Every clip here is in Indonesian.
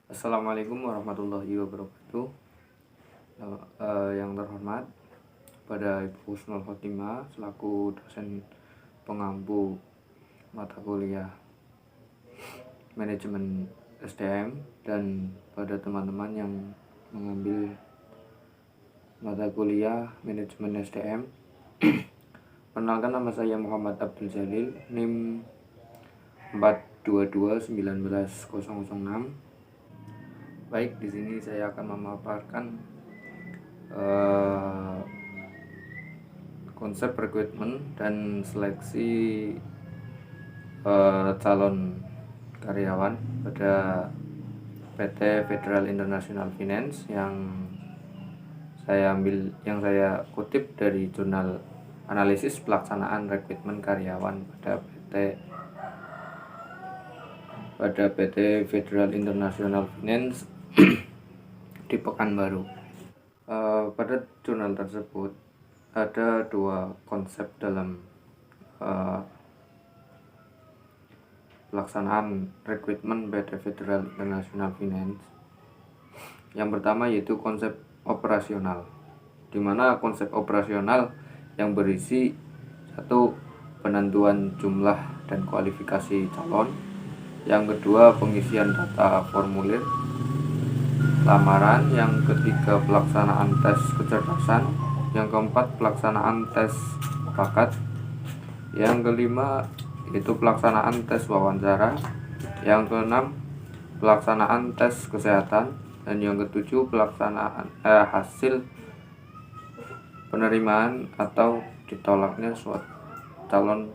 Assalamualaikum warahmatullahi wabarakatuh. Yang terhormat pada Ibu Husnul Khotimah selaku dosen pengampu mata kuliah manajemen SDM dan pada teman-teman yang mengambil mata kuliah manajemen SDM. Perkenalkan, nama saya Muhammad Abdul Jalil, NIM 4221906. Baik, di sini saya akan memaparkan konsep rekrutmen dan seleksi calon karyawan pada PT Federal International Finance yang saya kutip dari jurnal analisis pelaksanaan rekrutmen karyawan pada PT Federal International Finance di Pekanbaru. Pada jurnal tersebut ada dua konsep dalam pelaksanaan rekrutmen PT Federal International Finance. Yang pertama yaitu konsep operasional, di mana konsep operasional yang berisi satu, penentuan jumlah dan kualifikasi calon. Yang kedua, pengisian data formulir lamaran. Yang ketiga, pelaksanaan tes kecerdasan. Yang keempat, pelaksanaan tes bakat. Yang kelima, yaitu pelaksanaan tes wawancara. Yang keenam, pelaksanaan tes kesehatan. Dan yang ketujuh, pelaksanaan hasil penerimaan atau ditolaknya suatu calon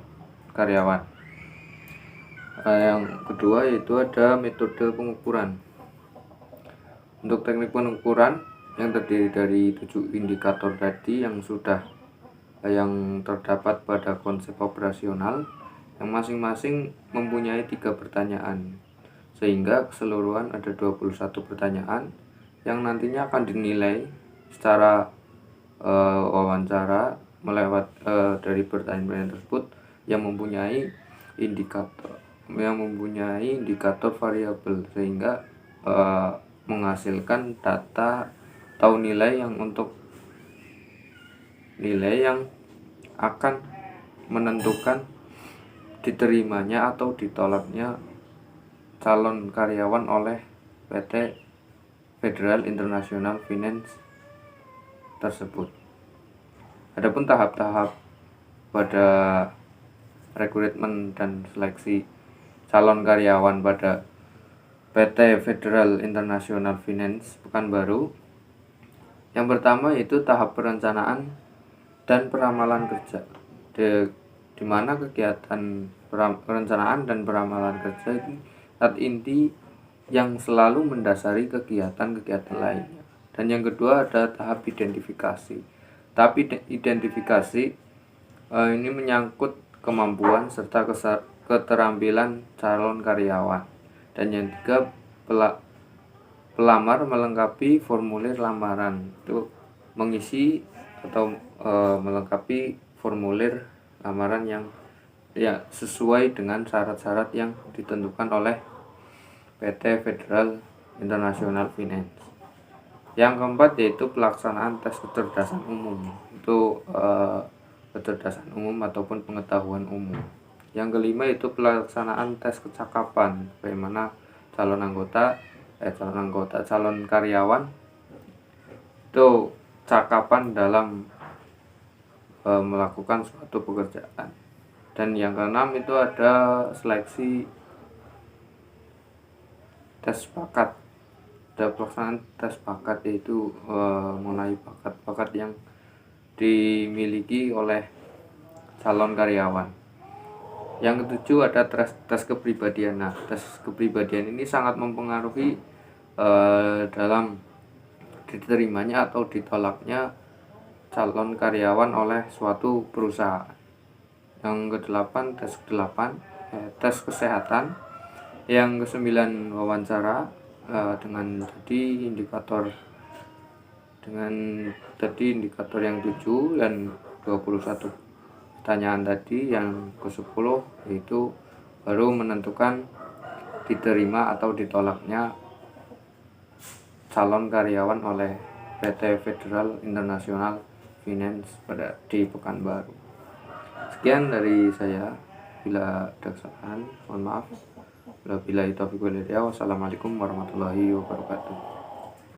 karyawan. Yang kedua yaitu ada metode pengukuran. Untuk teknik pengukuran yang terdiri dari 7 indikator tadi yang terdapat pada konsep operasional, yang masing-masing mempunyai 3 pertanyaan, sehingga keseluruhan ada 21 pertanyaan yang nantinya akan dinilai secara wawancara dari pertanyaan tersebut yang mempunyai indikator variabel, sehingga menghasilkan data atau nilai yang akan menentukan diterimanya atau ditolaknya calon karyawan oleh PT Federal International Finance tersebut. Adapun tahap-tahap pada rekrutmen dan seleksi calon karyawan pada PT Federal International Finance Pekanbaru, yang pertama yaitu tahap perencanaan dan peramalan kerja, di mana kegiatan perencanaan dan peramalan kerja ini zat inti yang selalu mendasari kegiatan-kegiatan lainnya. Dan yang kedua ada tahap identifikasi. Tahap identifikasi ini menyangkut kemampuan serta keterampilan calon karyawan. Dan yang ketiga, pelamar melengkapi formulir lamaran, itu mengisi atau melengkapi formulir lamaran yang sesuai dengan syarat-syarat yang ditentukan oleh PT Federal International Finance. Yang keempat yaitu pelaksanaan tes kecerdasan umum, itu kecerdasan umum ataupun pengetahuan umum. Yang kelima itu pelaksanaan tes kecakapan, bagaimana calon karyawan itu cakapan dalam melakukan suatu pekerjaan. Dan yang keenam itu ada seleksi tes bakat. Ada pelaksanaan tes bakat, yaitu mengenai bakat-bakat yang dimiliki oleh calon karyawan. Yang ketujuh ada tes kepribadian. Nah, tes kepribadian ini sangat mempengaruhi dalam diterimanya atau ditolaknya calon karyawan oleh suatu perusahaan. Yang kedelapan tes kesehatan. Yang kesembilan wawancara dengan indikator yang 7 dan 21 pertanyaan tadi. Yang ke-10 yaitu baru menentukan diterima atau ditolaknya calon karyawan oleh PT Federal International Finance di Pekanbaru. Sekian dari saya. Bila ada kesalahan, mohon maaf. Wassalamualaikum warahmatullahi wabarakatuh.